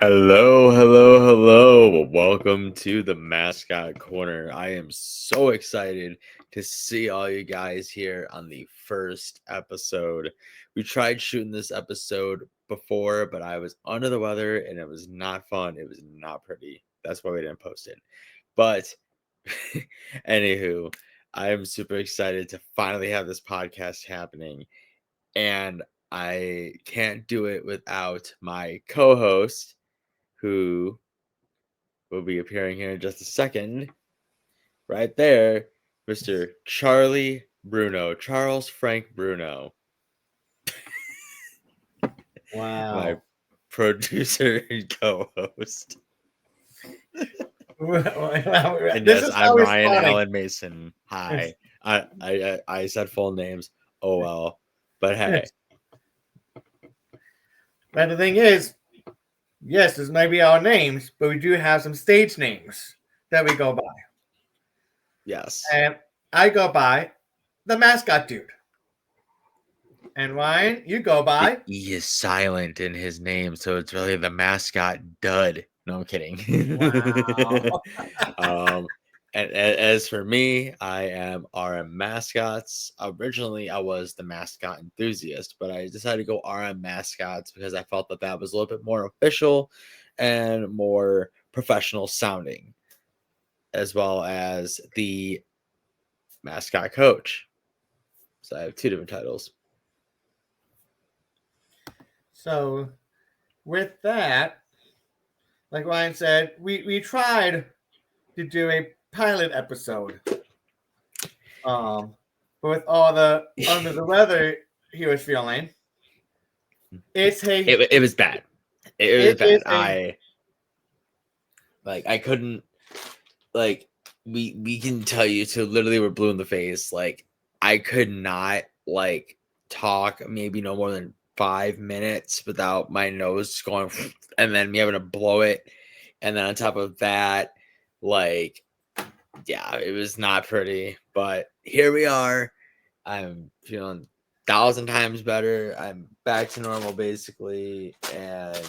Hello, hello, hello. Welcome to the Mascot Corner. I am so excited to see all you guys here on the first episode. We tried shooting this episode before, but I was under the weather and it was not fun. It was not pretty. That's why we didn't post it. But anywho, I am super excited to finally have this podcast happening. And I can't do it without my co-host, who will be appearing here in just a second. Right there, Mr. Charlie Bruno, Charles Frank Bruno. Wow. My producer and co-host. And yes, I'm Ryan Allen Mason. Hi. I said full names. Oh well. But hey. But the thing is, yes, this may be our names, but we do have some stage names that we go by. Yes. And I go by the Mascot Dude. And Ryan, you go by... He is silent in his name, so it's really the Mascot Dude. No, I'm kidding. Wow. And as for me, I am RMMascots. Originally, I was the mascot enthusiast, but I decided to go RMMascots because I felt that was a little bit more official and more professional sounding, as well as the mascot coach. So I have two different titles. So, with that, like Ryan said, we tried to do a pilot episode. But with all the under the weather he was feeling, it was bad. It was bad. I couldn't, like, we can tell you to literally we're blue in the face. Like, I could not talk maybe no more than 5 minutes without my nose going and then me having to blow it. And then on top of that, yeah, it was not pretty, but here we are. I'm feeling 1,000 times better. I'm back to normal basically, and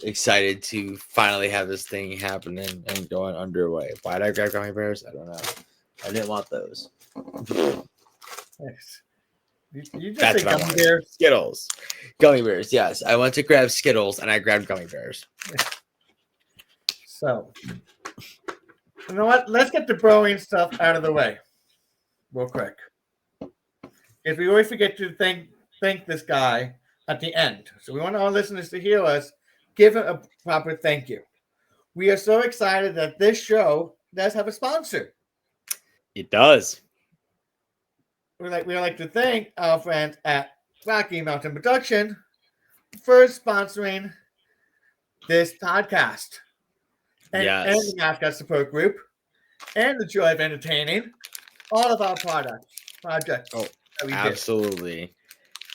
excited to finally have this thing happening and going underway. Why did I grab gummy bears? I don't know. I didn't want those. Yes. You just That's say what I gummy wanted. bears. Skittles. Gummy bears, yes. I went to grab Skittles and I grabbed gummy bears. So, you know what? Let's get the broing stuff out of the way real quick. Because we always forget to thank this guy at the end. So we want our listeners to hear us give him a proper thank you. We are so excited that this show does have a sponsor. It does. We'd like to thank our friends at Rocky Mountain Production for sponsoring this podcast. And the Mascot Support Group and the Joy of Entertaining all of our projects. Oh, absolutely.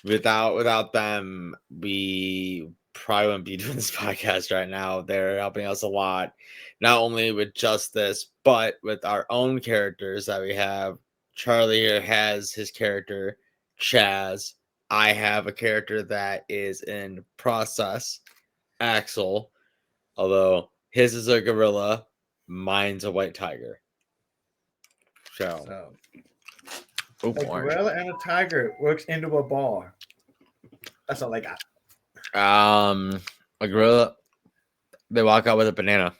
Without them, we probably wouldn't be doing this podcast right now. They're helping us a lot, not only with just this, but with our own characters that we have. Charlie here has his character, Chaz. I have a character that is in process, Axel, although his is a gorilla, mine's a white tiger. So a gorilla and a tiger works into a bar. That's all I got. A gorilla, they walk out with a banana.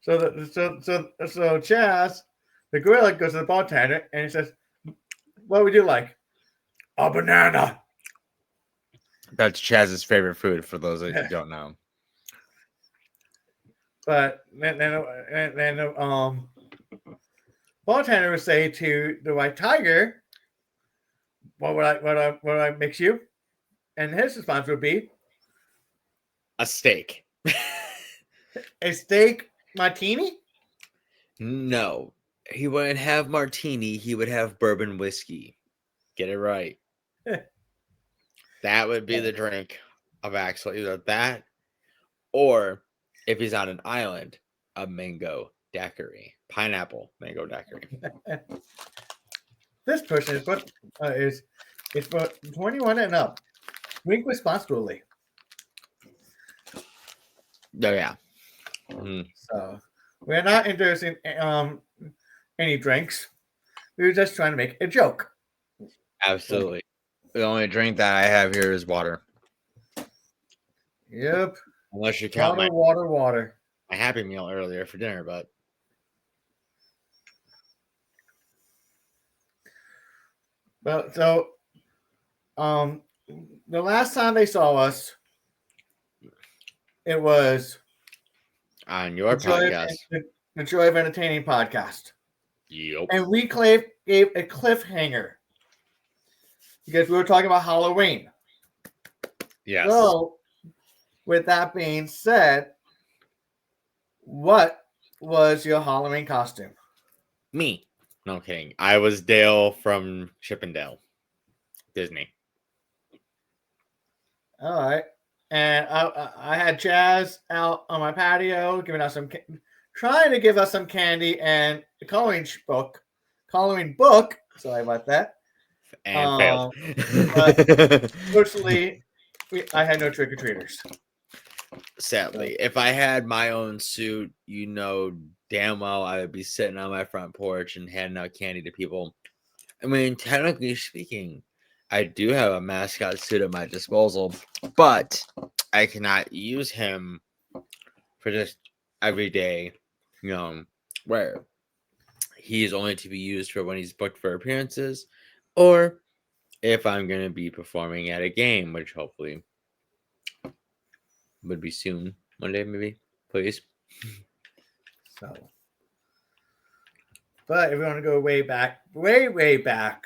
So Chaz, the gorilla, goes to the bartender and he says, "What would you like?" "A banana." That's Chaz's favorite food, for those that you don't know. But then bartender would say to the white tiger, what would I mix you? And his response would be a steak. A steak martini? No, he wouldn't have martini. He would have bourbon whiskey. Get it right. That would be the drink of Axel. Either that, or if he's on an island, a mango daiquiri. Pineapple mango daiquiri. This person is for 21 and up. Drink responsibly. Oh yeah. Mm, So we're not endorsing any drinks. We were just trying to make a joke. absolutely. The only drink that I have here is water. Yep. Unless you count Water. my Happy Meal earlier for dinner, but Well, so the last time they saw us, it was on your the joy of podcast, the Joy of Entertaining podcast, yep. and we gave a cliffhanger because we were talking about Halloween. Yes. So, with that being said, what was your Halloween costume? Me. No kidding. I was Dale from Chippendale. Disney. All right, and I had Jazz out on my patio giving us trying to give us some candy and a coloring book. Sorry about that. And failed. But fortunately, I had no trick or treaters. Sadly, if I had my own suit, you know damn well I would be sitting on my front porch and handing out candy to people. I mean, technically speaking, I do have a mascot suit at my disposal, but I cannot use him for just everyday, wear. He is only to be used for when he's booked for appearances, or if I'm going to be performing at a game, which hopefully would be soon, one day maybe, please. So, but if we want to go way back, way back,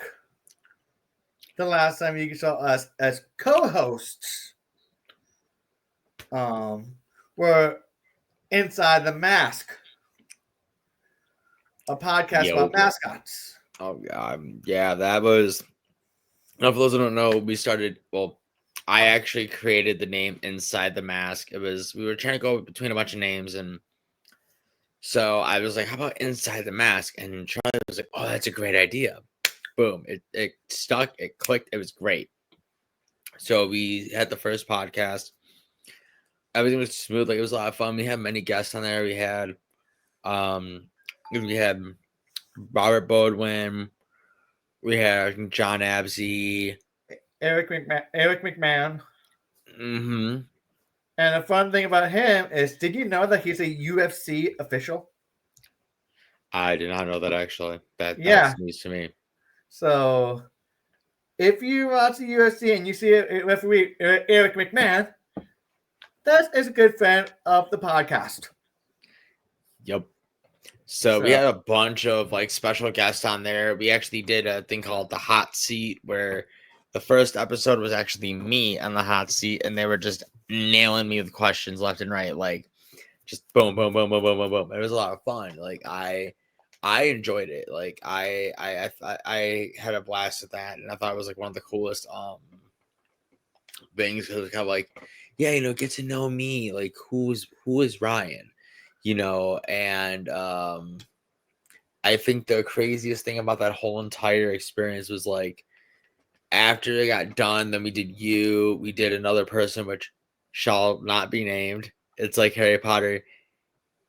the last time you saw us as co-hosts, were Inside the Mask, a podcast about mascots. Oh god, yeah, that was. Now, for those who don't know, we started. Well, I actually created the name Inside the Mask. We were trying to go between a bunch of names, and so I was like, "How about Inside the Mask?" And Charlie was like, "Oh, that's a great idea." Boom! It stuck. It clicked. It was great. So we had the first podcast. Everything was smooth. Like it was a lot of fun. We had many guests on there. We had Robert Bodwin. We had John Absey. Eric McMahon. Mm-hmm. And the fun thing about him is, did you know that he's a UFC official? I did not know that actually. Yeah. That's news to me. So, if you watch the UFC and you see referee Eric McMahon, that is a good friend of the podcast. Yep. So we had a bunch of like special guests on there. We actually did a thing called the hot seat, where the first episode was actually me on the hot seat, and they were just nailing me with questions left and right, like just boom, boom, boom, boom, boom, boom, boom. It was a lot of fun. Like I enjoyed it. Like I had a blast with that, and I thought it was like one of the coolest things, because it's kind of like, yeah, get to know me, like who is Ryan, and I think the craziest thing about that whole entire experience was like after it got done, then we did another person which shall not be named. It's like Harry Potter.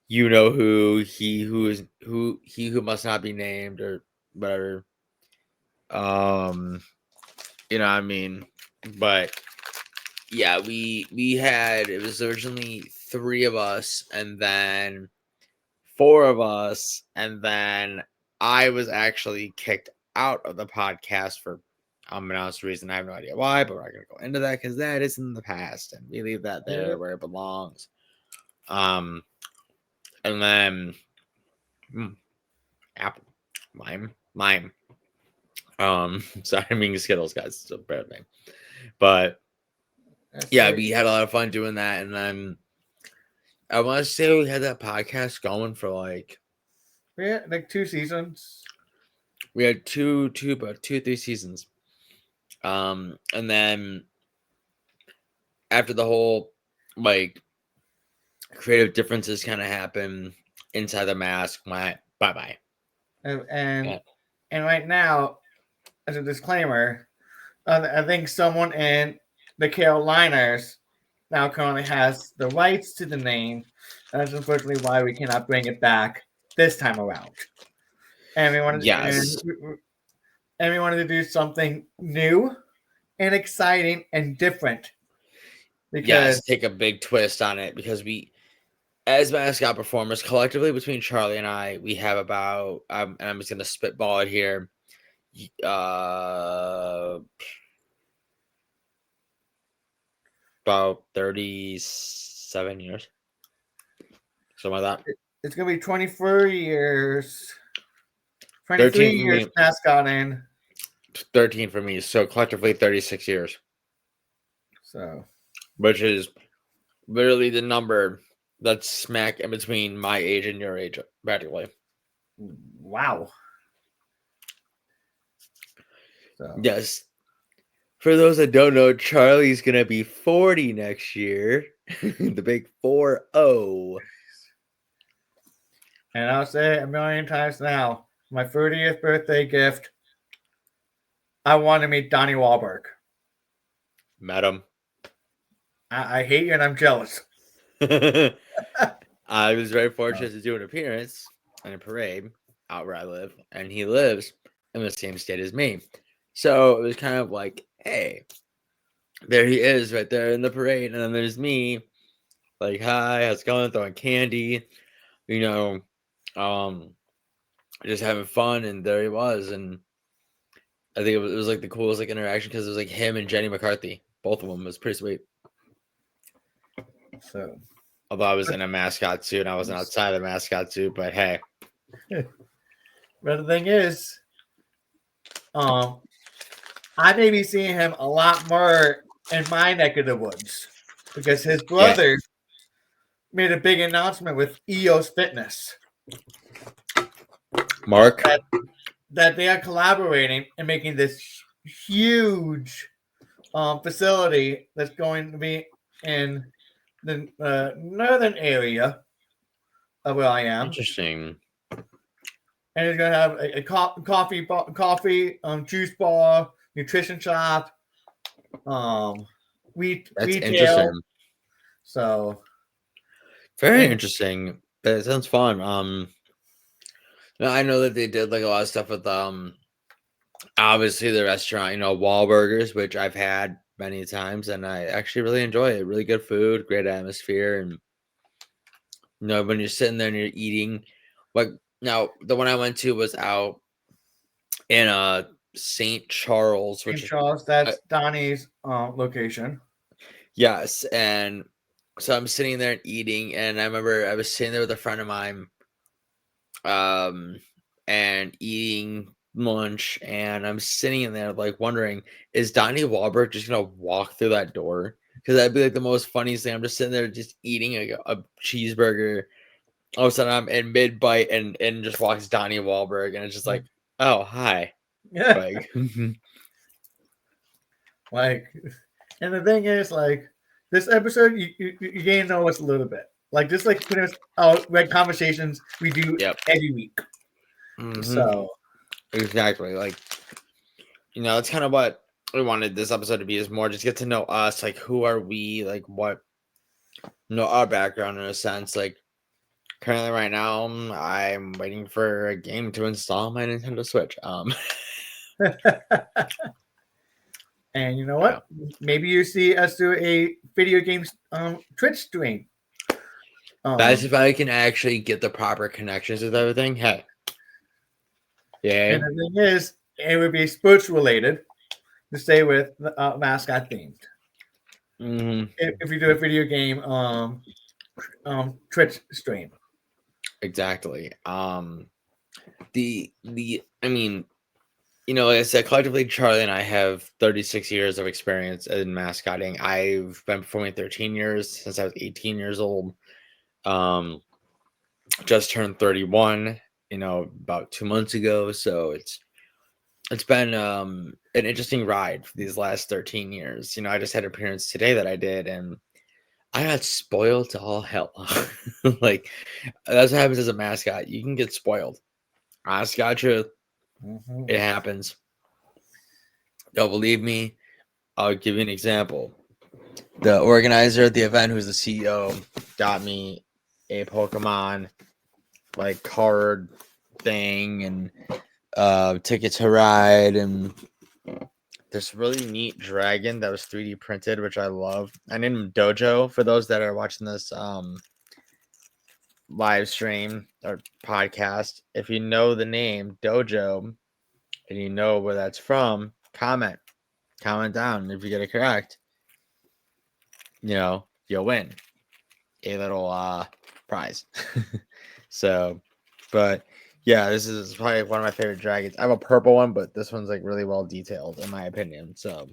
You know who must not be named or whatever. You know what I mean? But yeah, it was originally 3 of us and then 4 of us, and then I was actually kicked out of the podcast for unbeknownst reason. I have no idea why, but we're not gonna go into that because that is in the past and we leave that there where it belongs. And then apple mime. Sorry, I'm eating Skittles, guys. It's a bad name. But yeah, we had a lot of fun doing that, and then I want to say we had that podcast going for like 2 seasons. We had two, 3 seasons. And then after the whole like creative differences kind of happen inside the mask, bye bye. And right now, as a disclaimer, I think someone in the Carolinas now currently has the rights to the name. That's unfortunately why we cannot bring it back this time around. And Yes. we wanted to do something new and exciting and different Yes, because take a big twist on it because we, as mascot performers, collectively between Charlie and I, we have about, and I'm just going to spitball it here, about 37 years. Something like that. it's going to be 24 years, 13 23 for years me. mascotting. 13 for me. So collectively 36 years. So, which is literally the number that's smack in between my age and your age, practically. wow. So, Yes. For those that don't know, Charlie's going to be 40 next year. The big 4-0. and I'll say it a million times now. My 30th birthday gift, I want to meet Donnie Wahlberg. Met him. I hate you and I'm jealous. I was very fortunate to do an appearance in a parade out where I live, and he lives in the same state as me. So it was kind of like, hey, there he is right there in the parade, and then there's me, like, hi, how's it going? Throwing candy, just having fun, and there he was, and I think it was like the coolest like interaction because it was like him and Jenny McCarthy, both of them. It was pretty sweet. So, although I was in a mascot suit, I wasn't outside the mascot suit, but hey. But the thing is, I may be seeing him a lot more in my neck of the woods because his brother made a big announcement with EOS Fitness. Mark? That they are collaborating and making this huge facility that's going to be in the northern area of where I am. Interesting. And it's going to have a coffee, juice bar, nutrition shop, That's retail. Interesting. So very interesting. That sounds fun. I know that they did like a lot of stuff with obviously the restaurant, Wahlburgers, which I've had many times, and I actually really enjoy it. Really good food, great atmosphere, and when you're sitting there and you're eating, like now the one I went to was out in St. Charles, St. Charles, that's Donnie's location. Yes, and so I'm sitting there and eating, and I remember I was sitting there with a friend of mine, and eating lunch, and I'm sitting in there like wondering, is Donnie Wahlberg just gonna walk through that door? Because that'd be like the most funniest thing. I'm just sitting there just eating a cheeseburger. All of a sudden I'm in mid bite and just walks Donnie Wahlberg, and it's just like, oh hi. Yeah. Like, and the thing is, like, this episode, you gain to know us a little bit. Like, just like putting us out, like, conversations we do every week. Mm-hmm. So, exactly. Like, it's kind of what we wanted this episode to be, is more just get to know us. Like, who are we? Like, what, our background in a sense. Like, currently right now, I'm waiting for a game to install on my Nintendo Switch. And you know what? Yeah. Maybe you see us do a video games Twitch stream. That's if I can actually get the proper connections with everything. Hey. Yeah. And the thing is, it would be sports related to stay with mascot themed. Mm-hmm. If you do a video game Twitch stream. Exactly. Like I said, collectively, Charlie and I have 36 years of experience in mascotting. I've been performing 13 years since I was 18 years old. Just turned 31, about 2 months ago. So it's been an interesting ride for these last 13 years. I just had an appearance today that I did, and I got spoiled to all hell. Like, that's what happens as a mascot. You can get spoiled. Mascot truth. Mm-hmm. It happens. Don't believe me? I'll give you an example. the organizer at the event, who's the CEO, got me a Pokemon like card thing and ticket to ride, and this really neat dragon that was 3D printed, which I love. I named him Dojo for those that are watching this live stream or podcast. If you know the name Dojo and you know where that's from, comment down. If you get it correct, you'll win a little prize. So, but yeah, this is probably one of my favorite dragons. I have a purple one, but this one's like really well detailed in my opinion. So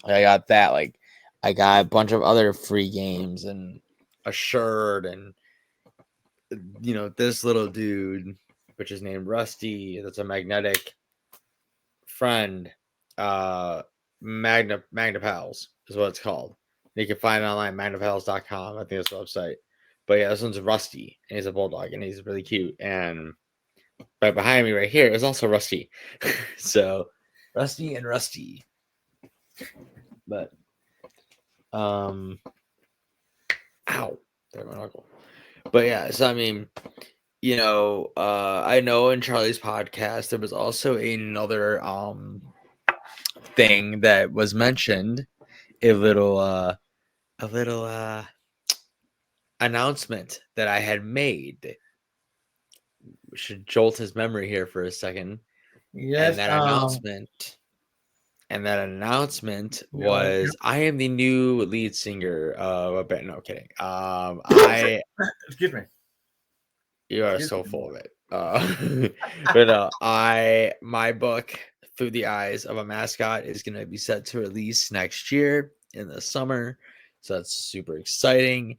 I got that. Like, I got a bunch of other free games and a shirt and this little dude, which is named Rusty. That's a magnetic friend. Magna Pals is what it's called. You can find it online, magnapals.com. I think that's the website. But yeah, this one's Rusty, and he's a bulldog, and he's really cute. And right behind me, right here, is also Rusty. So, Rusty and Rusty. But, ow, there my knuckle. But yeah, so I mean, I know in Charlie's podcast there was also another thing that was mentioned, a little announcement that I had made. We should jolt his memory here for a second. Yes. And that announcement was I am the new lead singer of a band. No kidding. Excuse me. You are so full of it. But my book, Through the Eyes of a Mascot, is going to be set to release next year in the summer. So that's super exciting.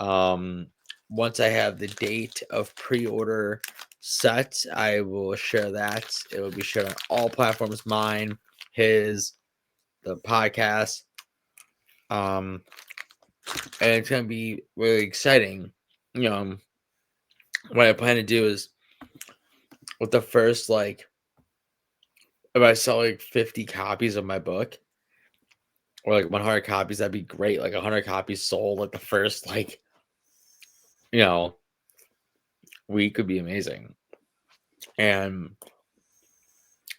Once I have the date of pre-order set, I will share that. It will be shared on all platforms, mine, his, the podcast. And it's going to be really exciting. What I plan to do is with the first, if I sell 50 copies of my book or 100 copies, that'd be great. 100 copies sold the first week could be amazing. And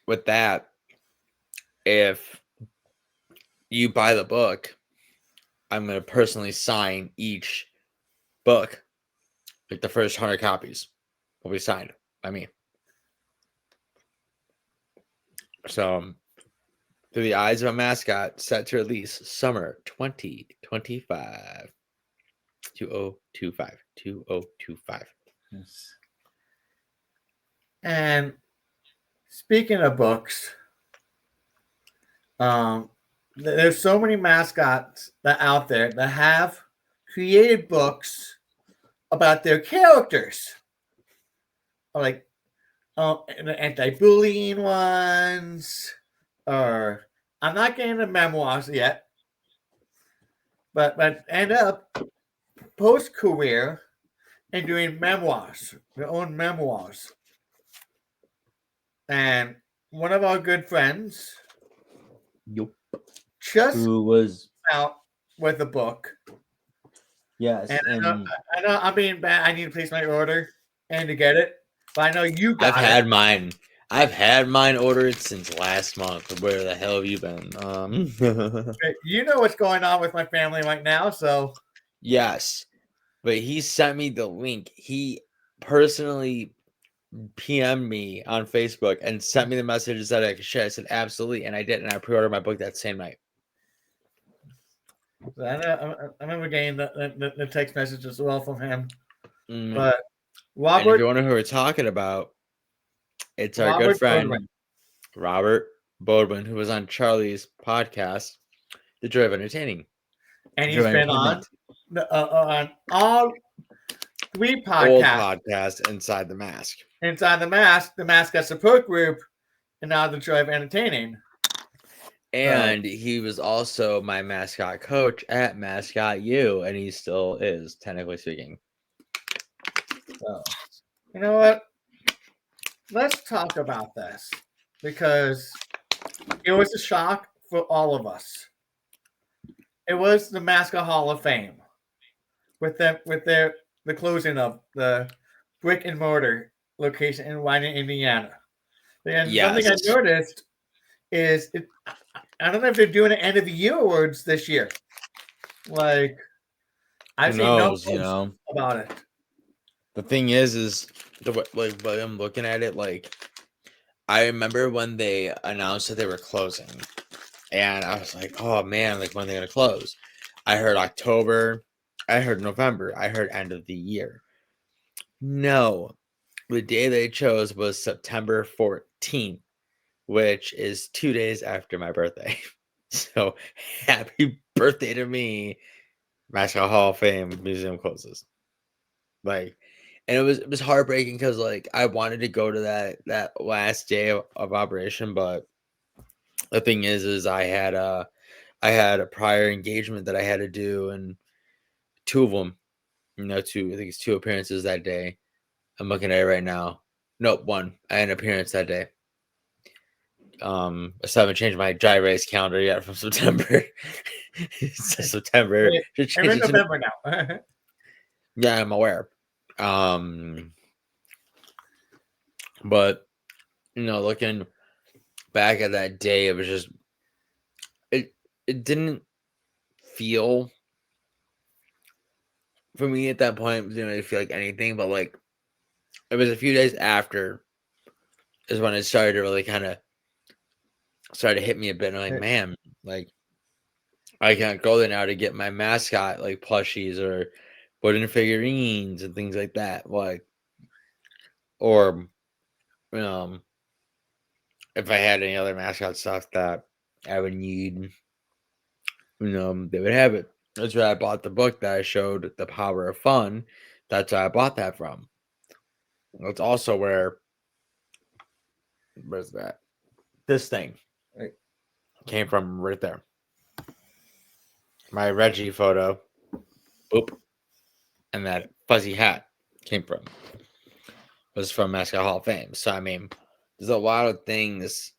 with that, if you buy the book, I'm going to personally sign each book. The first 100 copies will be signed by me. So, Through the Eyes of a Mascot, set to release summer 2025. 2025. Yes. And speaking of books, there's so many mascots out there that have created books about their characters, anti-bullying ones, or I'm not getting the memoirs yet, but end up post-career and doing memoirs, their own memoirs. And one of our good friends, who was out with a book. Yes, and I know I'm being bad. I need to place my order and to get it, but I know you got I've had mine. I've had mine ordered since last month. Where the hell have you been? You know what's going on with my family right now, so yes, but he sent me the link. He personally PM'd me on Facebook and sent me the messages that I could share. I said absolutely, and I did, and I pre-ordered my book that same night. I remember getting the text message as well from him. Mm-hmm. But Robert, and if you wonder who we're talking about, it's our good friend Robert Bodwin, who was on Charlie's podcast, The Joy of Entertaining. And he's been on all 3 podcasts. Old podcast, Inside the Mask. Inside the Mask, the Mascot Support Group, and now The Joy of Entertaining. And he was also my mascot coach at Mascot U, and he still is, technically speaking. So, you know what? Let's talk about this, because it was a shock for all of us. It was the Mascot Hall of Fame with the closing of the brick and mortar location in Wyden, Indiana. And something I Yes. noticed is I don't know if they're doing an end of the year awards this year. Like I've Who seen no knows, you posts know? about it. The thing is like when I'm looking at it, like I remember when they announced that they were closing, and I was like, oh man, like when are they gonna close? I heard October, I heard November, I heard end of the year. No, the day they chose was September 14th, which is 2 days after my birthday. So happy birthday to me. Mascot Hall of Fame museum closes. Like, and it was heartbreaking because like I wanted to go to that last day of operation, but the thing is I had a prior engagement that I had to do, and two of them, I think it's two appearances that day. I'm looking at it right now. Nope, one. I had an appearance that day. I still haven't changed my dry race calendar yet from September. It's September. Should I'm change in it to November now. yeah, I'm aware. But looking back at that day, it was just it didn't feel for me at that point. It didn't really feel like anything, but like it was a few days after is when it started to really kind of started to hit me a bit. And I'm like, man, like I can't go there now to get my mascot like plushies or wooden figurines and things like that. Like, or if I had any other mascot stuff that I would need, they would have it. That's where I bought the book that I showed, The Power of Fun. That's where I bought that from. That's also where's that? This thing came from right there. My Reggie photo, boop, and that fuzzy hat came from was from Mascot Hall of Fame. So I mean, there's a lot of things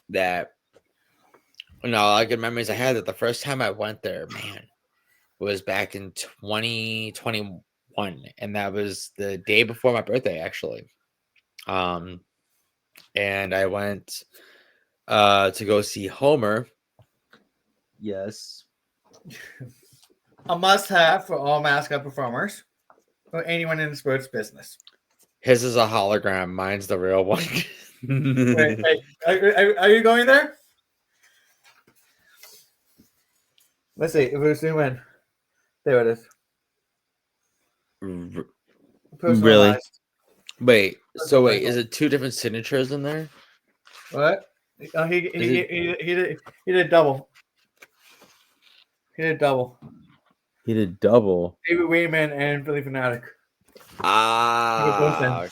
that like good memories I had that the first time I went there, man, was back in 2021, and that was the day before my birthday, actually. And I went to go see Homer. Yes. A must-have for all mascot performers or anyone in the sports business. His is a hologram. Mine's the real one. Wait, are you going there? Let's see. If we zoom in, there it is. Really? Wait. So Personalized. wait, is it two different signatures in there? What? Oh, he did double. He did double. He did double. David Wayman and Philly Fanatic. Ah, okay.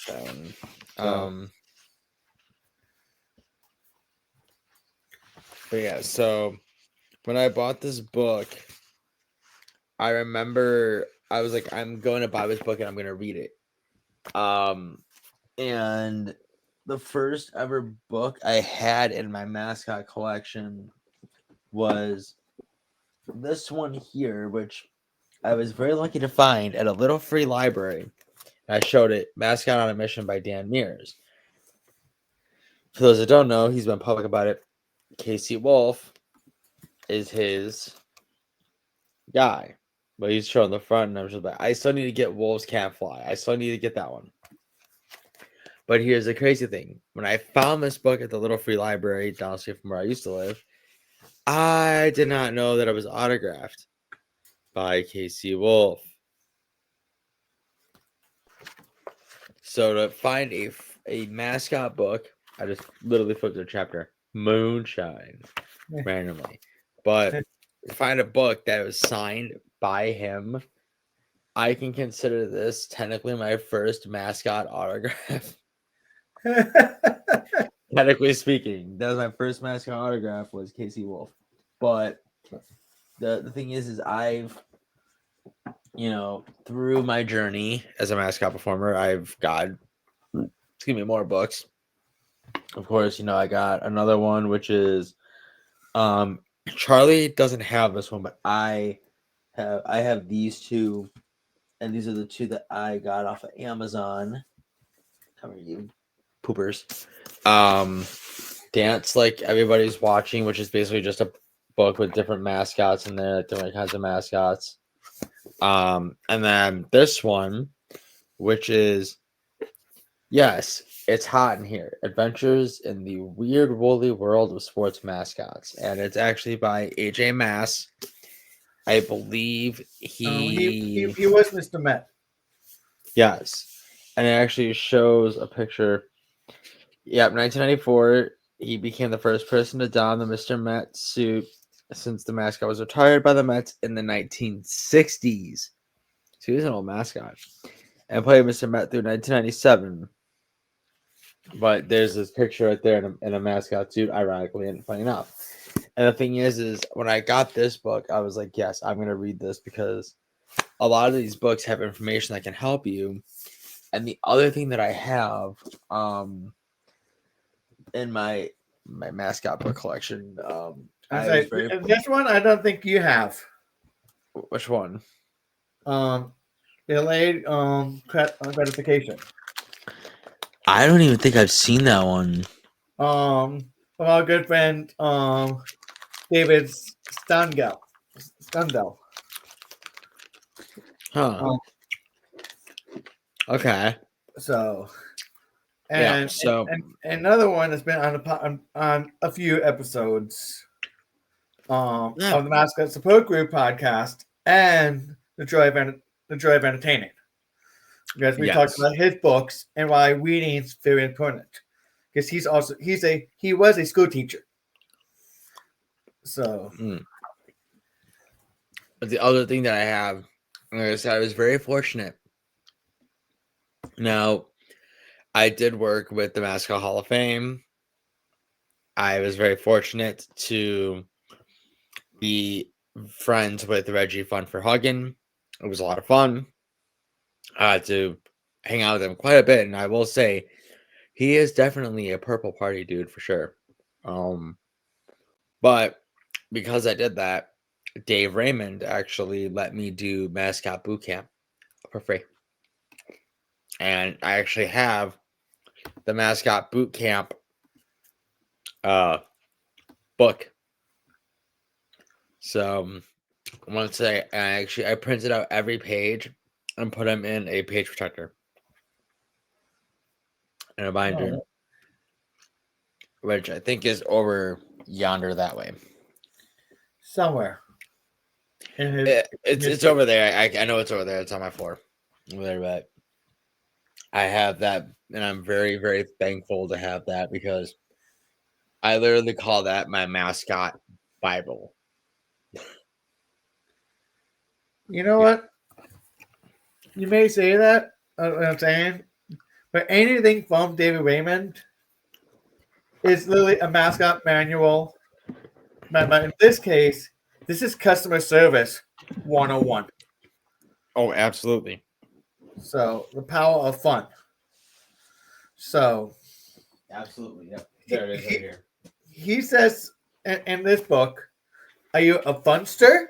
But yeah, so when I bought this book, I remember I was like, I'm going to buy this book and I'm going to read it. And the first ever book I had in my mascot collection was this one here, which I was very lucky to find at a little free library. I showed it, Mascot on a Mission by Dan Mears. For those that don't know, he's been public about it. Casey Wolf is his guy. But he's showing the front, and I'm just like, I still need to get Wolves Can't Fly. I still need to get that one. But here's the crazy thing. When I found this book at the little free library down the street from where I used to live, I did not know that it was autographed by Casey Wolf. So to find a mascot book, I just literally flipped to a chapter, Moonshine, randomly. But to find a book that was signed by him, I can consider this technically my first mascot autograph. Technically speaking, that was my first mascot autograph was Casey Wolf. But the thing is I've, through my journey as a mascot performer, I've got, more books. Of course, I got another one, which is Charlie doesn't have this one, but I have these two, and these are the two that I got off of Amazon. Come here, you poopers. Dance Like Everybody's Watching, which is basically just a book with different mascots in there, different kinds of mascots. And then this one, which is yes, it's hot in here. Adventures in the Weird Woolly World of Sports Mascots. And it's actually by AJ Mass. I believe He was Mr. Met. Yes. And it actually shows a picture. Yep, 1994, he became the first person to don the Mr. Met suit since the mascot was retired by the Mets in the 1960s. So he's an old mascot. And played Mr. Met through 1997. But there's this picture right there in a mascot suit, ironically, and funny enough. And the thing is when I got this book, I was like, yes, I'm going to read this because a lot of these books have information that can help you. And the other thing that I have in my mascot book collection, this one I don't think you have. Which one? Delayed gratification. I don't even think I've seen that one. From our good friend David Stundell. Huh. Okay. So, and another one that's been on a few episodes of the Mascot Support Group podcast and the Joy of Entertaining. Because we talked about his books and why reading is very important. Because he was a school teacher. So the other thing that I have is I was very fortunate. Now, I did work with the Mascot Hall of Fame. I was very fortunate to be friends with Reggie Fun for Huggin'. It was a lot of fun. I had to hang out with him quite a bit, and I will say he is definitely a purple party dude for sure. But because I did that, Dave Raymond actually let me do Mascot Boot Camp for free. And I actually have the Mascot Boot Camp book. So I want to say I printed out every page and put them in a page protector and a binder, which I think is over yonder that way. Somewhere. It's over there. I know it's over there. It's on my floor over there, but I have that, and I'm very, very thankful to have that because I literally call that my mascot Bible. You know what? You may say that, what I'm saying, but anything from David Raymond is literally a mascot manual. But in this case, this is customer service 101. Oh, absolutely. So the power of fun. So absolutely, yep. There it is right here. He says in this book, are you a funster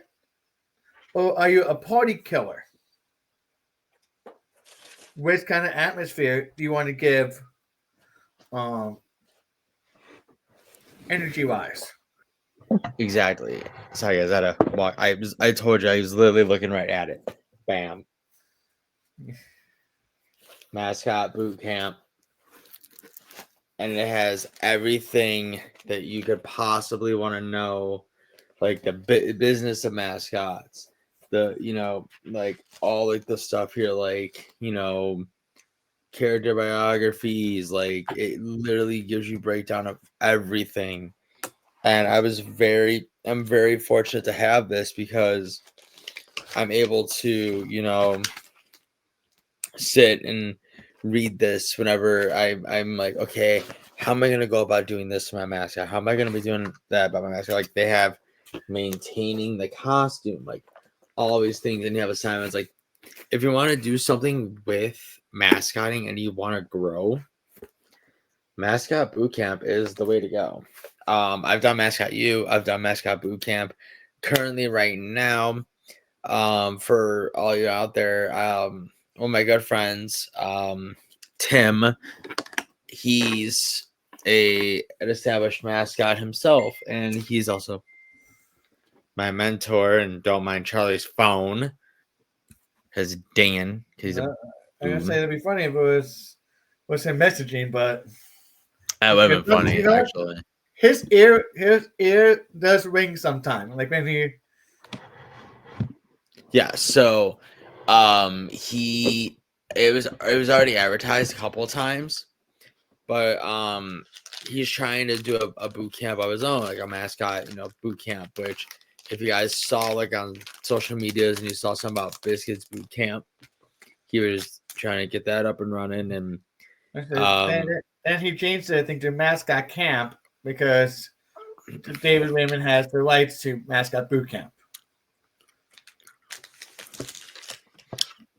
or are you a party killer? Which kind of atmosphere do you want to give energy-wise? Exactly. Sorry, guys. I told you I was literally looking right at it. Bam. Mascot Boot Camp. And it has everything that you could possibly want to know, like the business of mascots, like all like the stuff here, like, character biographies, like it literally gives you breakdown of everything. And I'm very fortunate to have this because I'm able to, sit and read this whenever I'm like, okay, how am I going to go about doing this to my mascot? How am I going to be doing that about my mascot? Like they have maintaining the costume, like all these things. And you have assignments like if you want to do something with mascotting and you want to grow, Mascot Boot Camp is the way to go. I've done Mascot U. I've done Mascot Boot Camp. Currently, right now, for all you out there, one of my good friends, Tim, he's an established mascot himself, and he's also my mentor. And don't mind Charlie's phone, because Dan, he's a I'm gonna say it'd be funny if it was him messaging, but that would have been funny, actually. His ear does ring sometime. Like when he. Yeah. So, it was already advertised a couple of times, but he's trying to do a boot camp of his own, like a mascot, boot camp. Which, if you guys saw like on social medias and you saw something about Biscuits boot camp, he was trying to get that up and running, and he changed it, I think, to Mascot Camp because David Raymond has the rights to Mascot Boot Camp.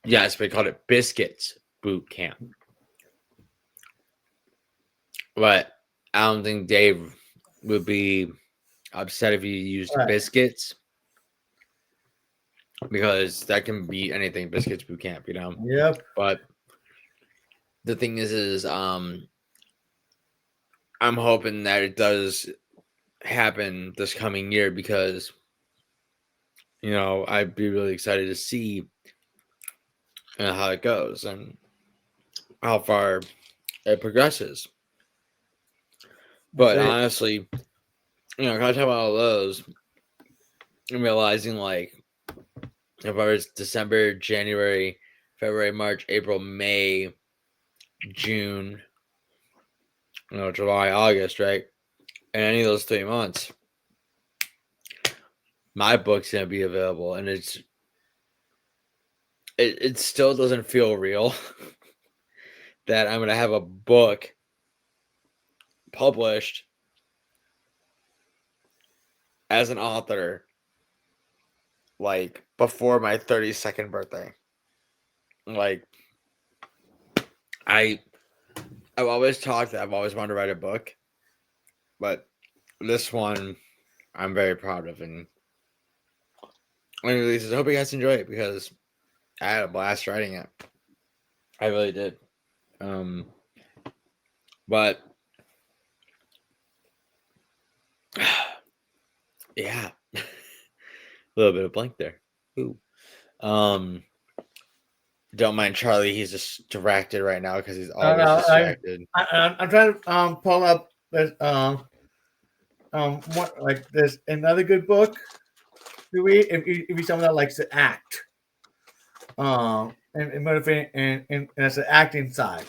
Yes, we called it Biscuits Boot Camp. But I don't think Dave would be upset if you used Biscuits, because that can be anything. Biscuits Boot Camp, Yep. But the thing is I'm hoping that it does happen this coming year, because I'd be really excited to see how it goes and how far it progresses. But honestly, kind of talking about all those, and realizing like if I was December, January, February, March, April, May, June, July, August, right? And any of those 3 months, my book's gonna be available, and it still doesn't feel real that I'm gonna have a book published as an author like before my 32nd birthday. Like I've always talked that I've always wanted to write a book, but this one I'm very proud of, and when it releases, I hope you guys enjoy it, because I had a blast writing it. I really did. But yeah, a little bit of blank there. Ooh. Don't mind Charlie. He's distracted right now because he's always distracted. I'm trying to pull up this what, like, there's another good book. Do we? If you're someone that likes to act, and motivate, and that's the acting side.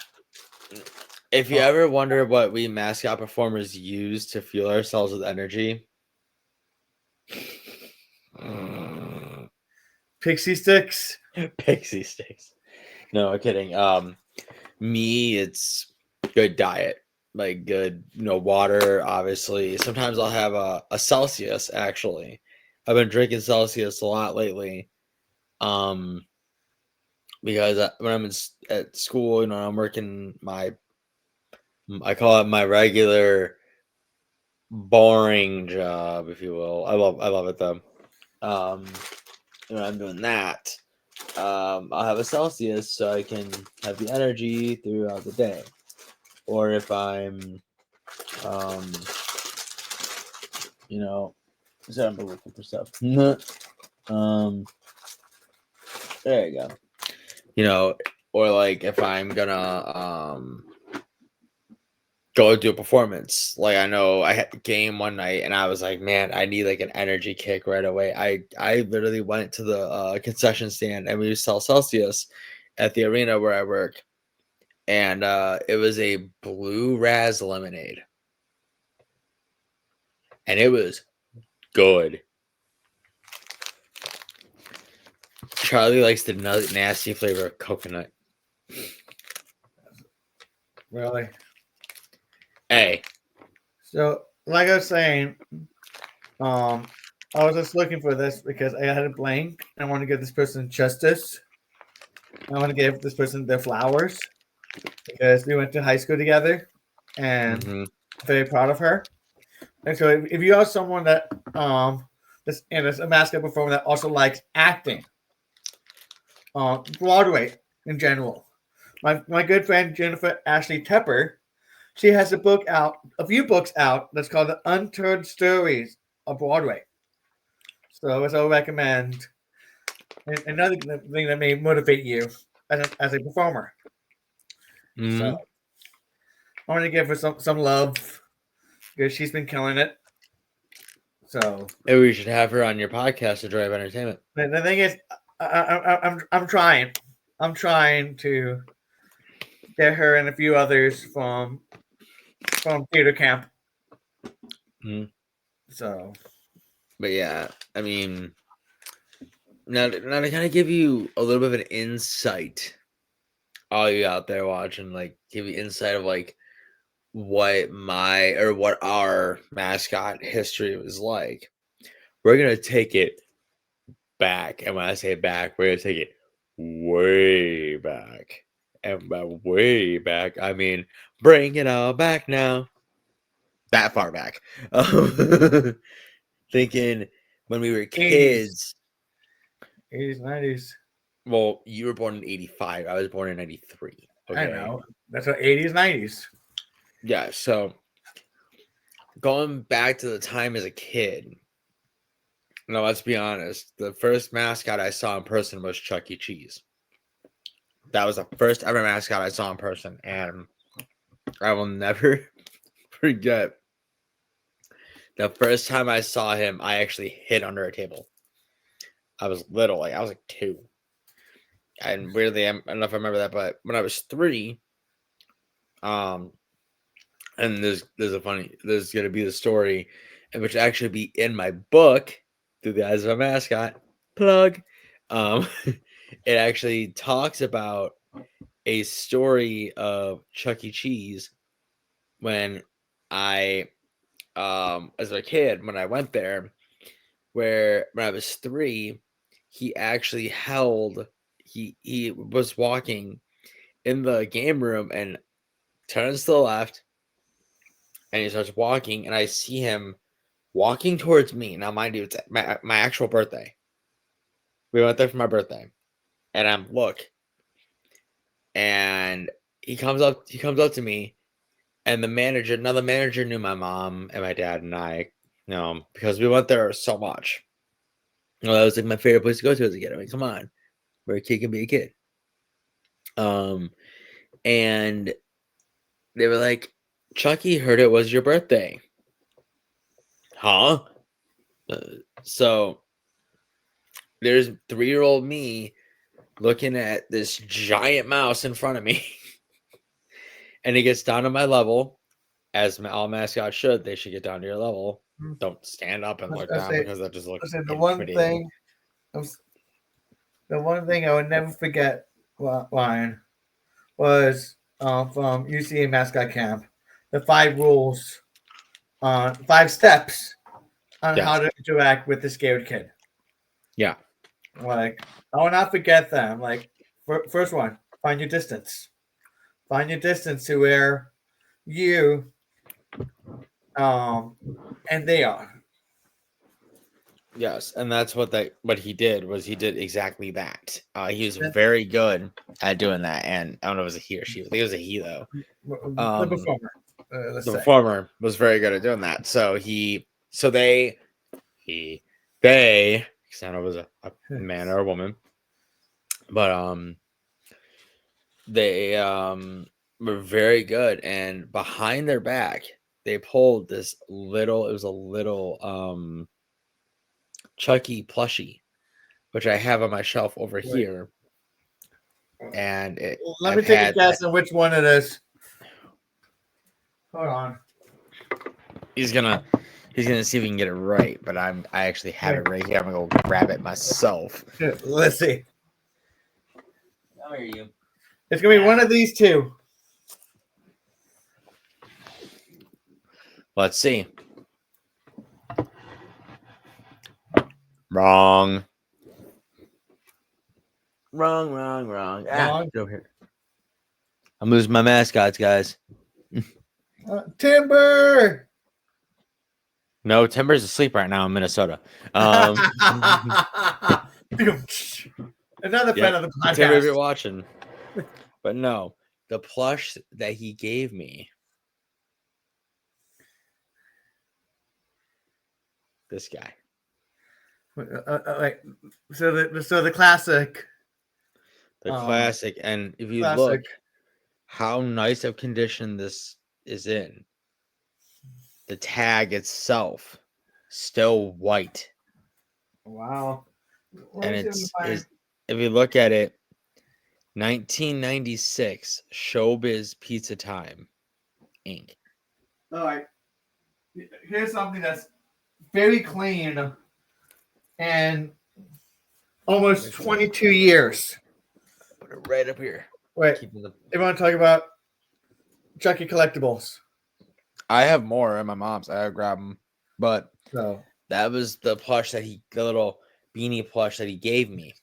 If you ever wonder what we mascot performers use to fuel ourselves with energy, Pixie sticks. Pixie sticks. No, I'm kidding. Me, it's good diet, like good, water. Obviously, sometimes I'll have a Celsius. Actually, I've been drinking Celsius a lot lately. Because when I'm at school, I'm working I call it my regular boring job, if you will. I love it though. When I'm doing that, I'll have a Celsius so I can have the energy throughout the day. Or if I'm, so I'm looking for stuff. There you go. Or like if I'm gonna go do a performance. Like I know I had a game one night and I was like, man, I need like an energy kick right away. I literally went to the concession stand, and we sell Celsius at the arena where I work. And it was a blue raz lemonade. And it was good. Charlie likes the nasty flavor of coconut. Really? Hey. So, like I was saying, I was just looking for this because I had a blank. I want to give this person justice. I want to give this person their flowers because we went to high school together, and I'm very proud of her. And so if you are someone that is a mascot performer that also likes acting, Broadway in general, my good friend Jennifer Ashley Tepper, she has a few books out that's called The Untold Stories of Broadway. So as I'll recommend, another thing that may motivate you as a performer. So I want to give her some love because she's been killing it. So Maybe we should have her on your podcast, The Joy of Entertainment. the thing is, I'm trying to get her and a few others from theater camp. So, but yeah, I mean, now to kind of give you a little bit of an insight, all you out there watching, like give you insight of like what our mascot history was like. We're gonna take it back, and when I say back, we're gonna take it way back, and by way back, I mean bring it all back now. That far back. Thinking when we were kids. 80s, 90s. Well, you were born in 85. I was born in 93. Okay. I know. That's what 80s, 90s. Yeah, so going back to the time as a kid. No, let's be honest. The first mascot I saw in person was Chuck E. Cheese. That was the first ever mascot I saw in person, and I will never forget the first time I saw him. I actually hid under a table. I was little, like I was like 2. And weirdly, I don't know if I remember that, but when I was 3, and there's gonna be the story, and which actually be in my book, Through the Eyes of a Mascot. Plug. It actually talks about a story of Chuck E. Cheese when I, as a kid, when I went there, where when I was 3, he actually held. He was walking in the game room and turns to the left, and he starts walking, and I see him walking towards me. Now, mind you, it's my actual birthday. We went there for my birthday, and I'm look, and he comes up to me, and the manager knew my mom and my dad and I, because we went there so much. Well, that was like my favorite place to go to as a kid. I mean, come on, where a kid can be a kid. And they were like, Chucky heard it was your birthday. Huh? So there's 3-year-old me looking at this giant mouse in front of me. And he gets down to my level, as all mascots should. They should get down to your level. Don't stand up and look down because that just looks intimidating. The one thing I would never forget, Ryan, was from UCA Mascot Camp, the 5 rules, 5 steps on how to interact with the scared kid. Yeah. Like, I will not forget them. Like, first one, find your distance. Find your distance to where you and they are. Yes, and that's what he did exactly that. He was very good at doing that, and I don't know if it was a he or she. I think it was a he though. The performer. The performer was very good at doing that. So they, because I don't know if it was a man or a woman, but they were very good, and behind their back they pulled this little. It was a little Chucky plushie, which I have on my shelf over here. And let me take a guess on which one it is. Hold on. He's gonna see if he can get it right, but I actually have it right here. I'm gonna go grab it myself. Let's see. How are you? It's gonna be one of these 2. Let's see. Wrong. Ah, get over here. I'm losing my mascots, guys. Timber. No, Timber's asleep right now in Minnesota. Another Yep. friend of the Timber, if podcast. you're watching. But no, the plush that he gave me. This guy. So the classic. The classic. And if you Classic. look how nice of condition this is in, the tag itself still white. Wow. And it's if you look at it, 1996 Showbiz Pizza Time Inc. All right. Here's something that's very clean and almost 22 years. Put it right up here. Wait, you want to talk about Chucky collectibles? I have more at my mom's. I gotta grab them, but So that was the plush that the little beanie plush that he gave me.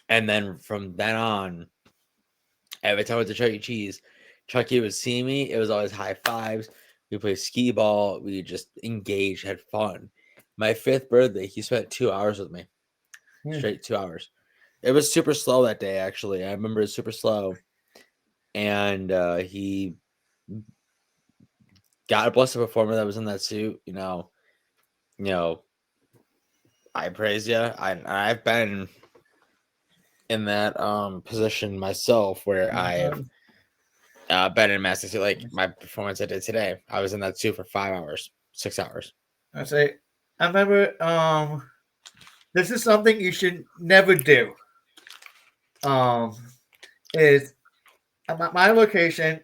And then from then on, every time I went to Chuck E. Cheese, Chucky would see me. It was always high fives. We played skee ball. We just engaged, had fun. My 5th birthday, he spent 2 hours with me. Straight 2 hours. It was super slow that day, actually. I remember it was super slow. And he, God bless the performer that was in that suit. You know, I praise you. I've been in that position myself where I've been in Mascot suit. Like my performance I did today, I was in that suit for 5 hours, 6 hours. I remember this is something you should never do. Is at my location,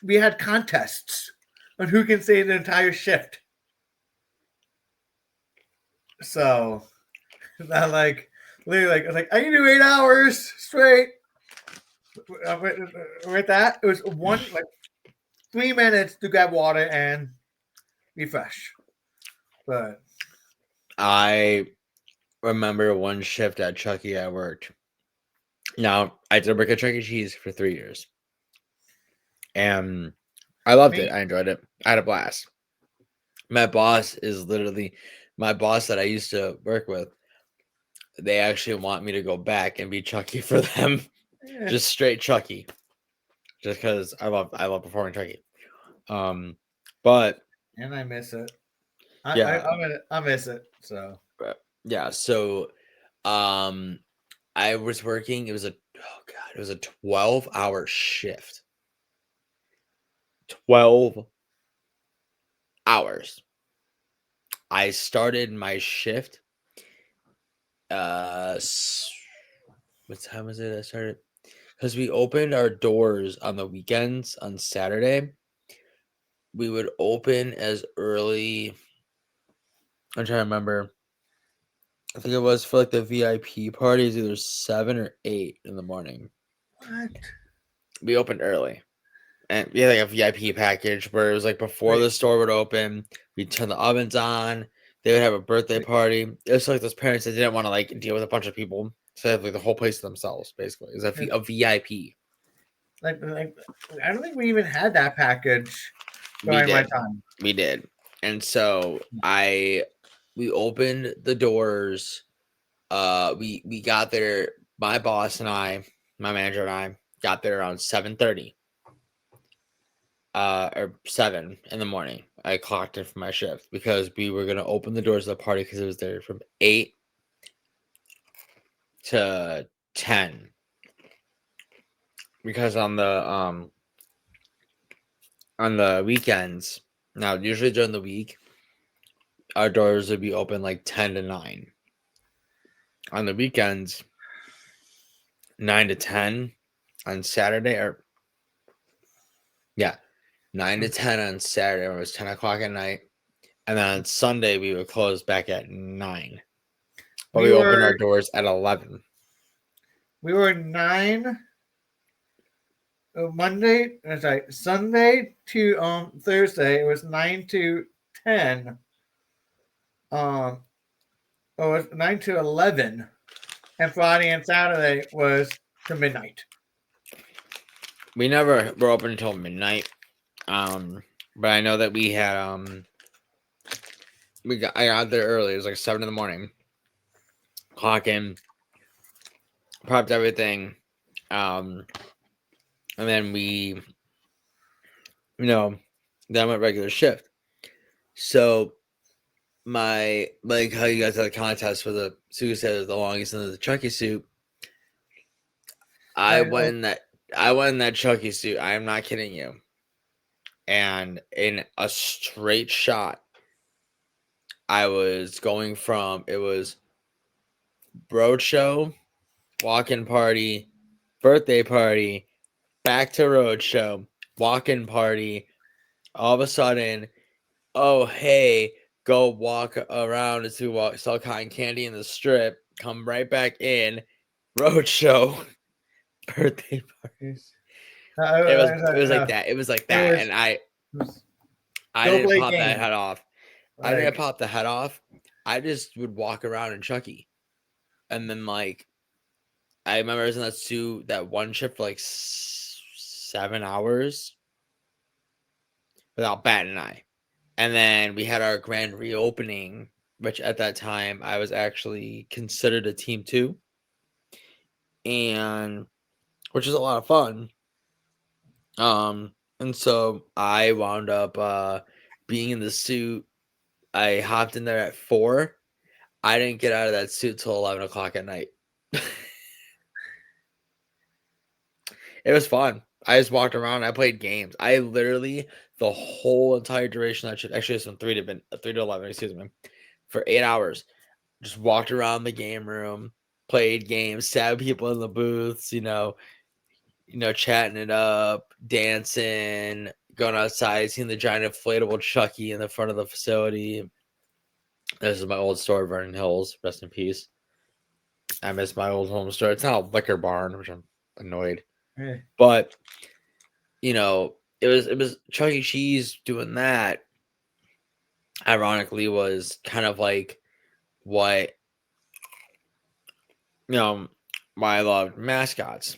we had contests on who can stay the entire shift. So that literally I was like, I can do 8 hours straight. With that, it was 3 minutes to grab water and be fresh. But I remember one shift at Chucky I worked. Now, I did work at Chuck E. Cheese for 3 years. And I loved it. I enjoyed it. I had a blast. My boss is literally my boss that I used to work with. They actually want me to go back and be Chucky for them. Just straight Chucky. Just because I love performing Chucky. But and I miss it. Yeah. I miss it. So yeah, so I was working, it was a 12-hour shift. 12 hours. I started my shift. What time was it I started? Because we opened our doors on the weekends on Saturday. We would open as early. I'm trying to remember. I think it was for like the VIP parties, either 7 or 8 in the morning. What? We opened early. And we had like a VIP package where it was like before the store would open, we'd turn the ovens on, they would have a birthday party. It was like those parents that didn't want to like deal with a bunch of people. So they have like the whole place to themselves, basically. It was a VIP. I don't think we even had that package during my time. We did. And so we opened the doors. We got there, my boss and I, my manager and I got there around 7:30. Or 7 in the morning. I clocked in for my shift because we were gonna open the doors of the party because it was there from 8 to 10. Because on the weekends, now usually during the week, our doors would be open like 10 to 9. On the weekends, 9 to 10 on Saturday, or 9 to 10 on Saturday when it was 10 o'clock at night. And then on Sunday, we would close back at 9. But we opened our doors at 11. We were 9 Sunday to Thursday. It was 9 to 10. It was 9 to 11. And Friday and Saturday was to midnight. We never were open until midnight. But I know that we had I got there early. It was like 7 in the morning. Clock in, prepped everything, and then we, then I went regular shift. So like how you guys had a contest for the suit says the longest in the Chucky suit. I went in that Chucky suit. I am not kidding you. And in a straight shot, I was going from it was roadshow, walk-in party, birthday party, back to roadshow, walk-in party. All of a sudden, oh hey, go walk around to sell cotton candy in the strip. Come right back in, roadshow, birthday parties. It was like that. It was like that, and I didn't pop that head off. I didn't pop the head off. I just would walk around in Chucky, and then like I remember I was in that suit that one shift for like 7 hours without batting an eye, and then we had our grand reopening, which at that time I was actually considered a team 2, and which is a lot of fun. And so I wound up being in the suit. I hopped in there at 4. I didn't get out of that suit till 11 o'clock at night. It was fun. I just walked around. I played games. I literally the whole entire duration of that shit. Actually, it's from 3 to 11. Excuse me, for 8 hours. Just walked around the game room, played games, stabbed people in the booths. Chatting it up, dancing, going outside, seeing the giant inflatable Chucky in the front of the facility. This is my old store, Vernon Hills. Rest in peace. I miss my old home store. It's not a liquor barn, which I'm annoyed. Hey. But it was Chuck E. Cheese doing that. Ironically, was kind of like what why I loved mascots.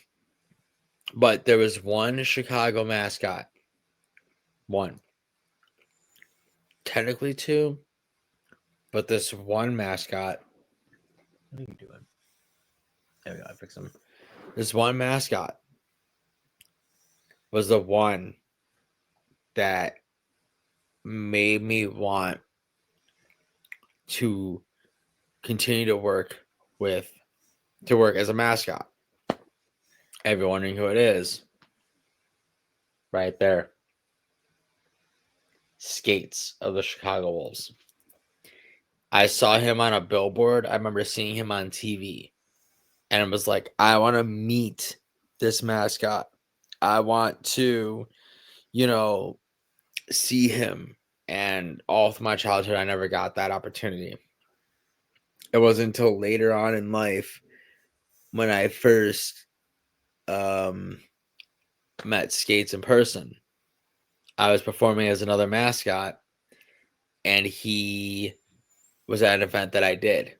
But there was one Chicago mascot. One. Technically 2. But this one mascot. What are you doing? There we go. I fixed him. This one mascot was the one that made me want to continue to work as a mascot. If you're wondering who it is, right there. Skates of the Chicago Wolves. I saw him on a billboard. I remember seeing him on TV. And it was like, I want to meet this mascot. I want to, see him. And all through my childhood, I never got that opportunity. It wasn't until later on in life when I first met Skates in person. I was performing as another mascot, and he was at an event that I did.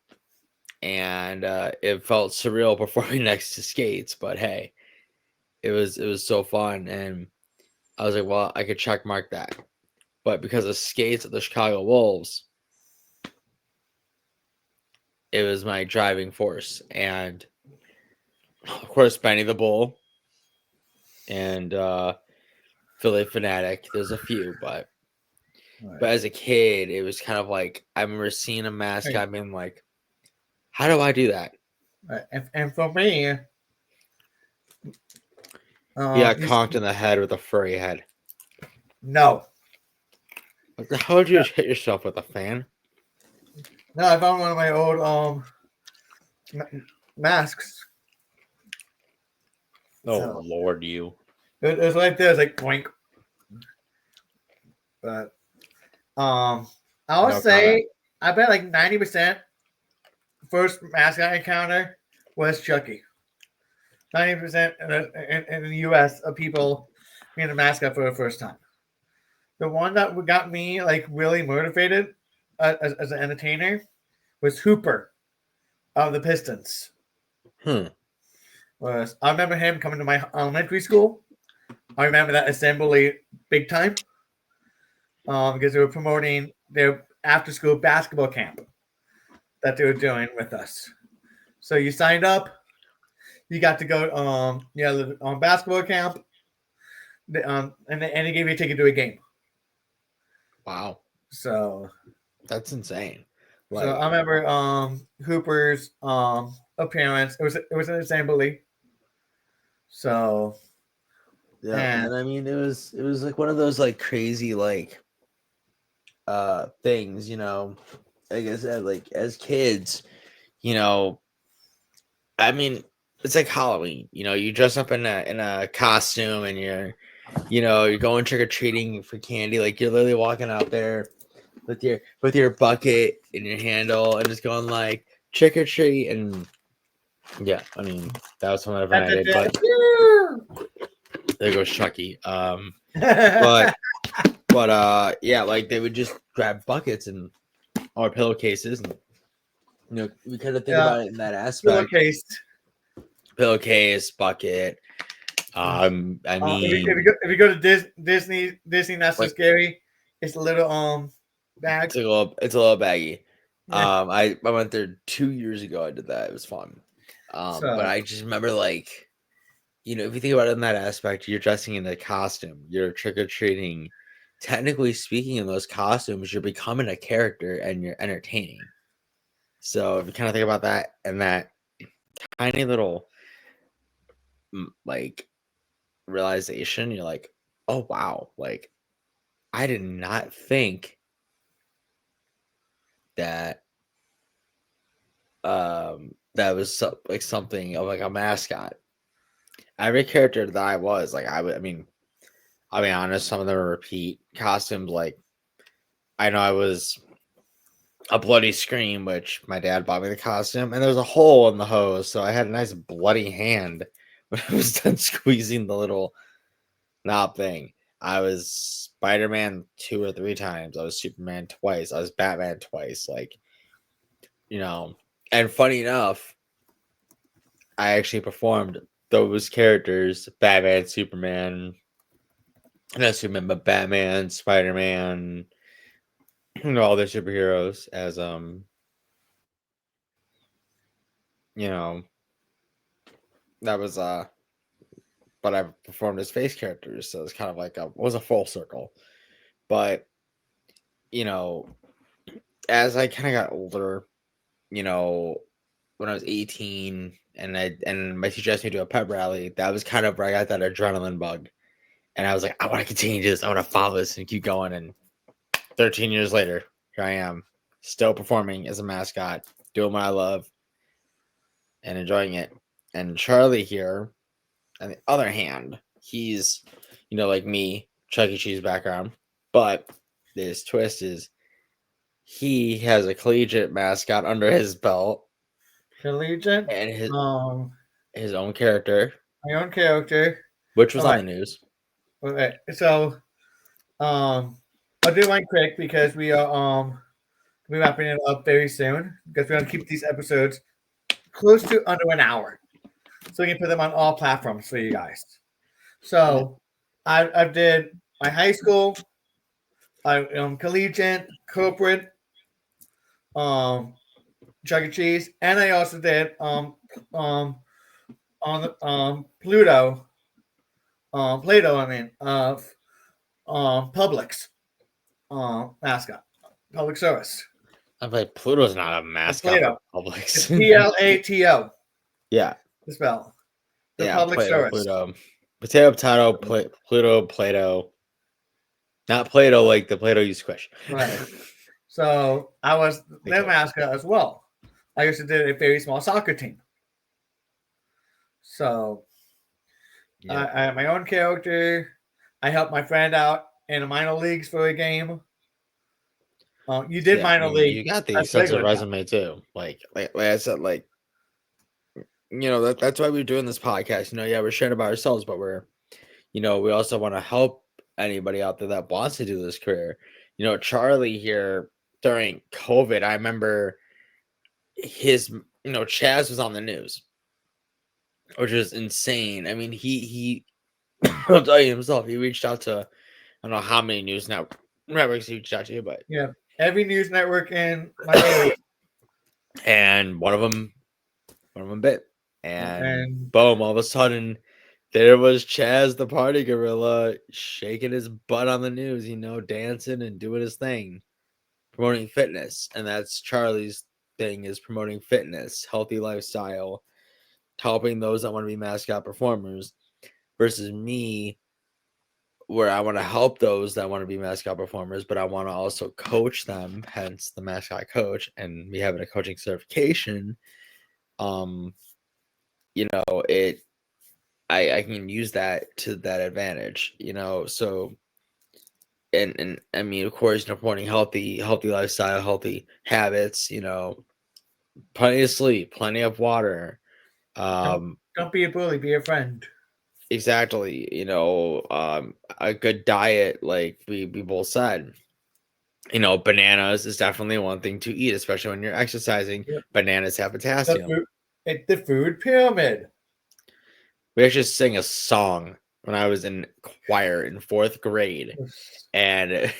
And it felt surreal performing next to Skates, but hey, it was so fun. And I was like, well, I could check mark that. But because of Skates at the Chicago Wolves, it was my driving force. And of course, Benny the Bull and Philly Fanatic. There's a few, but as a kid, it was kind of like I remember seeing a mascot being like, how do I do that? And for me, he got conked in the head with a furry head. No. How would you hit yourself with a fan? No, I found one of my old masks. Oh, Lord, you. It was like this, like boink. But I would say I bet like 90% first mascot encounter was Chucky. 90% in the US of people being a mascot for the first time. The one that got me like really motivated as an entertainer was Hooper of the Pistons. I remember him coming to my elementary school. I remember that assembly big time because they were promoting their after school basketball camp that they were doing with us. So you signed up, you got to go on basketball camp, and they gave you a ticket to a game. Wow, So that's insane. so I remember Hooper's appearance. It was an assembly. So yeah, and I mean it was like one of those like crazy like things, you know. Like I said, like as kids, you know, I mean, it's like Halloween. You know, you dress up in a costume and you're going trick or treating for candy. Like you're literally walking out there with your bucket and your handle and just going like trick or treat. And yeah, I mean that was some of the fun I did. But there goes Chucky. But yeah, like they would just grab buckets and or pillowcases and we kind of think about it in that aspect. Pillowcase, bucket. I mean, if you go to Disney, not so scary. It's a little bag. It's a little baggy. Yeah. I went there 2 years ago. I did that. It was fun. But I just remember like, if you think about it in that aspect, you're dressing in a costume. You're trick or treating. Technically speaking, in those costumes, you're becoming a character and you're entertaining. So if you kind of think about that and that tiny little like realization, you're like, oh wow, like I did not think that that was like something of like a mascot. Every character that I was like, I mean, I'll be honest, some of them are repeat costumes. Like I know I was a bloody scream, which my dad bought me the costume, and there was a hole in the hose, so I had a nice bloody hand when I was done squeezing the little knob thing. I was Spider-Man 2 or 3 times. I was Superman twice. I was Batman twice. Like, and funny enough, I actually performed those characters, Batman, Superman, not Superman, but Batman, Spider-Man, all the superheroes as that was but I performed as face characters, so it's kind of like it was a full circle. But as I kind of got older, when I was 18 and my teacher asked me to do a pep rally, that was kind of where I got that adrenaline bug. And I was like, I want to continue this. I want to follow this and keep going. And 13 years later, here I am, still performing as a mascot, doing what I love and enjoying it. And Charlie here, on the other hand, he's, like me, Chuck E. Cheese background. But this twist is he has a collegiate mascot under his belt. Collegiate? And his own character. My own character. Which was on the news. Okay, so I'll do mine quick because we are we're wrapping it up very soon because we're gonna keep these episodes close to under an hour, so we can put them on all platforms for you guys. So I did my high school, collegiate, corporate, Chuck E. Cheese, and I also did on Pluto. Play-Doh, I mean, Publix mascot, public service. I'm like, Pluto's not a mascot for Publix. It's Plato. Yeah. The spell. The yeah, public Play-Doh, service. Pluto. Potato, Pluto, Play-Doh. Not Play-Doh like the Play-Doh you squish. Right. So I was their mascot as well. I used to do a very small soccer team. So I had my own character. I helped my friend out in the minor leagues for a game. You did minor league. You got the extensive resume too. Like I said, like that's why we're doing this podcast. We're sharing about ourselves, but we're, we also want to help anybody out there that wants to do this career. Charlie here during COVID, I remember his, Chaz was on the news, which is insane. I mean, he I'll tell you himself, he reached out to, I don't know how many news networks he reached out to, but yeah, every news network in my area. And one of them bit. And And boom, all of a sudden, there was Chaz the party gorilla shaking his butt on the news, dancing and doing his thing, promoting fitness. And that's Charlie's thing, is promoting fitness, healthy lifestyle, helping those that want to be mascot performers, versus me, where I want to help those that want to be mascot performers, but I want to also coach them, hence the mascot coach, and me having a coaching certification. I can use that to that advantage, so and I mean, of course, promoting healthy lifestyle, healthy habits, plenty of sleep, plenty of water. don't be a bully, be a friend. Exactly, a good diet, like we both said. Bananas is definitely one thing to eat, especially when you're exercising. Yep. Bananas have potassium. The food pyramid. We actually sang a song when I was in choir in 4th grade, and it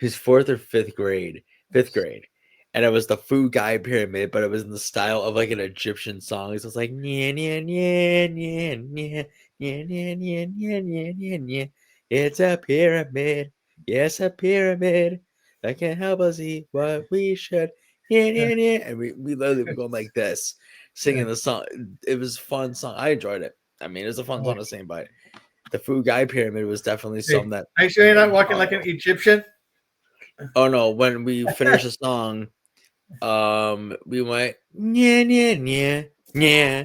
was 4th or 5th grade, and it was the food guy pyramid, but it was in the style of like an Egyptian song. So it's like nya nya nya nya nya nya nya nya nya nya nya. It's a pyramid, yes, a pyramid that can help us eat what we should. Nya nya nya, and we literally were going like this, singing the song. It was a fun song. I enjoyed it. I mean, it was a fun song to sing, but the food guy pyramid was definitely something that. Are you sure you're not walking like an Egyptian? Oh no! When we finished the song, we went yeah yeah yeah yeah,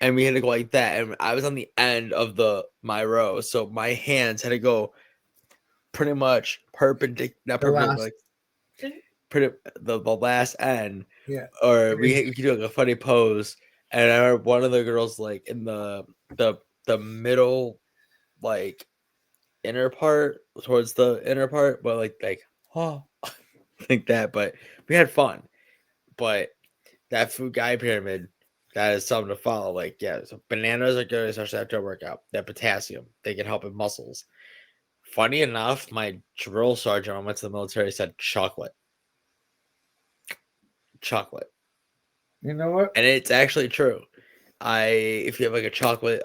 and we had to go like that. And I was on the end of my row, so my hands had to go pretty much perpendicular, like pretty the last end. Yeah. Or we could do like a funny pose, and I remember one of the girls like in the middle, like inner part, towards the inner part, but like oh like that. But we had fun. But that food guy pyramid, that is something to follow. Like, yeah, so bananas are good, especially after a workout. That potassium, they can help with muscles. Funny enough, my drill sergeant when I went to the military said chocolate. You know what? And it's actually true. If you have like a chocolate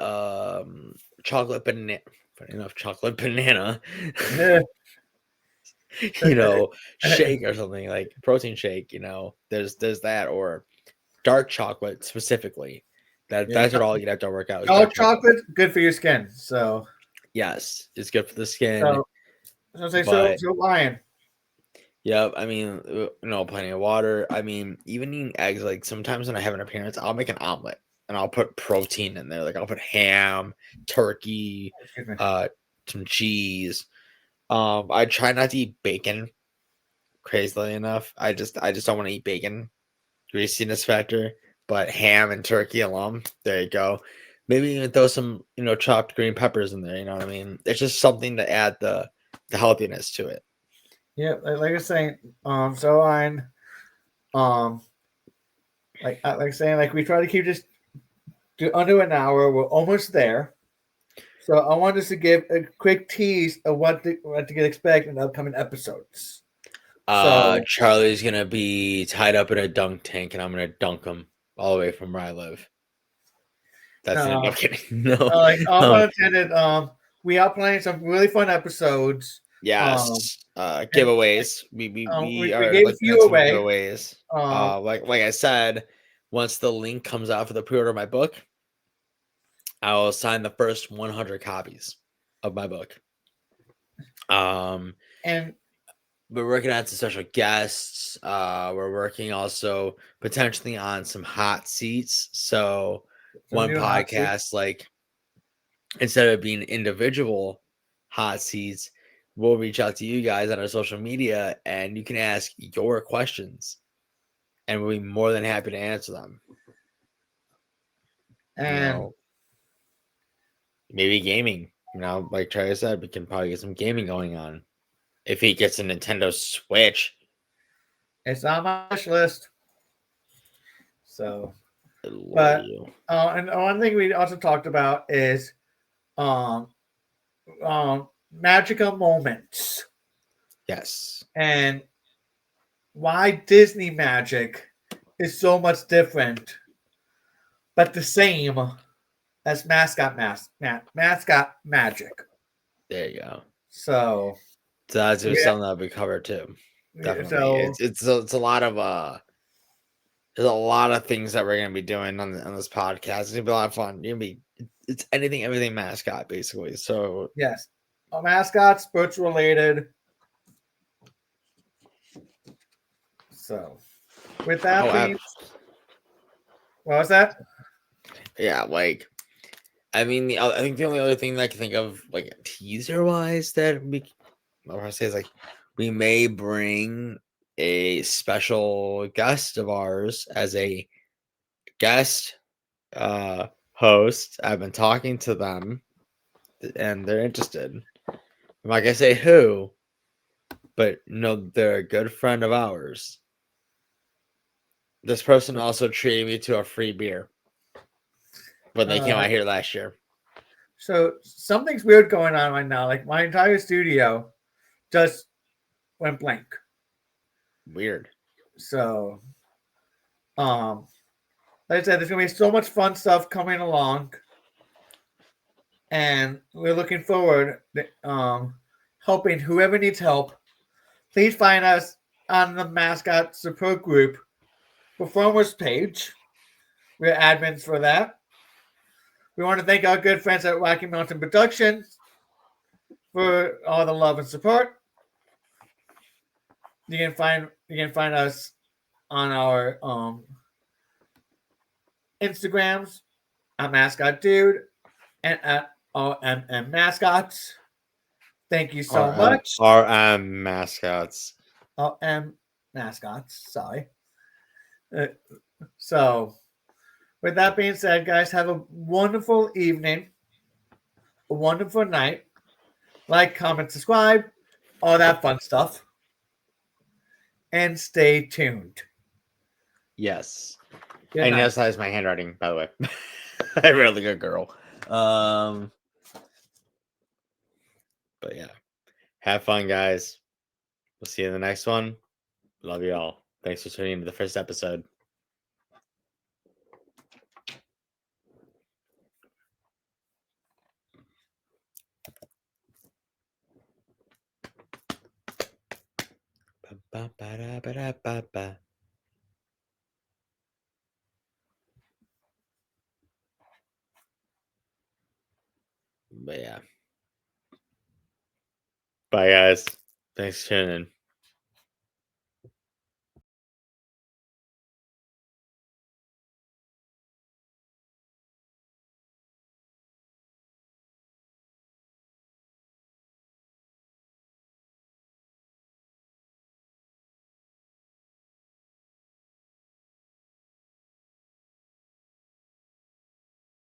banana, funny enough, chocolate banana, shake or something, like protein shake, there's that, or dark chocolate specifically. That's what all you have to work out. Dark chocolate, good for your skin. So yes, it's good for the skin. So lion. Yep, I mean, plenty of water. I mean, even eating eggs. Like sometimes when I have an appearance, I'll make an omelet and I'll put protein in there. Like I'll put ham, turkey, some cheese. I try not to eat bacon. Crazily enough, I just don't want to eat bacon. Greasiness factor. But ham and turkey alone, there you go. Maybe even throw some, chopped green peppers in there. You know what I mean? It's just something to add the healthiness to it. Yeah, like I was saying, so I'm, like I was saying, like we try to keep this to under an hour. We're almost there. So I wanted to give a quick tease of what to expect in upcoming episodes. Charlie's gonna be tied up in a dunk tank, and I'm gonna dunk him all the way from where I live. That's no kidding. No, like all intended. We are planning some really fun episodes. Yes, giveaways. We are gave like a few away. Giveaways. Like I said, once the link comes out for the pre-order of my book, I will sign the first 100 copies of my book. And we're working on some special guests. We're working also potentially on some hot seats. So one podcast, like instead of being individual hot seats, we'll reach out to you guys on our social media and you can ask your questions and we'll be more than happy to answer them. And maybe gaming, like Charlie said, we can probably get some gaming going on. If he gets a Nintendo Switch. It's on my wish list. So, but and one thing we also talked about is magical moments. Yes. and why Disney magic is so much different, but the same as mascot magic. There you go. So So that's yeah, something that we cover too. Definitely. so It's a lot of there's a lot of things that we're gonna be doing on this podcast. It's gonna be a lot of fun. It's anything, everything mascot basically. So yes, mascots, sports related. So with that being, what was that? yeah, like I mean, I think the only other thing that I can think of, like teaser wise, that I want to say is like we may bring a special guest of ours as a guest host. I've been talking to them, and they're interested. I'm not gonna say who, but no, they're a good friend of ours. This person also treated me to a free beer when they came out here last year. So something's weird going on right now. Like my entire studio just went blank. Weird. So, like I said, there's gonna be so much fun stuff coming along, and we're looking forward. Helping whoever needs help, please find us on the mascot support group performers page. We're admins for that. We want to thank our good friends at Rocky Mountain Productions for all the love and support. You can find us on our Instagrams at Mascot Dude and at RMMascots. Thank you so much. RMMascots. RMMascots. Sorry. So, with that being said, guys, have a wonderful evening, a wonderful night. Like, comment, subscribe, all that fun stuff. And stay tuned. Yes. Good I night. noticed that is my handwriting, by the way. I'm really good girl. But yeah. Have fun, guys. We'll see you in the next one. Love you all. Thanks for tuning into the first episode. Ba-ba-ba-da-ba-da-ba-ba. But yeah. Bye, guys. Thanks for tuning in.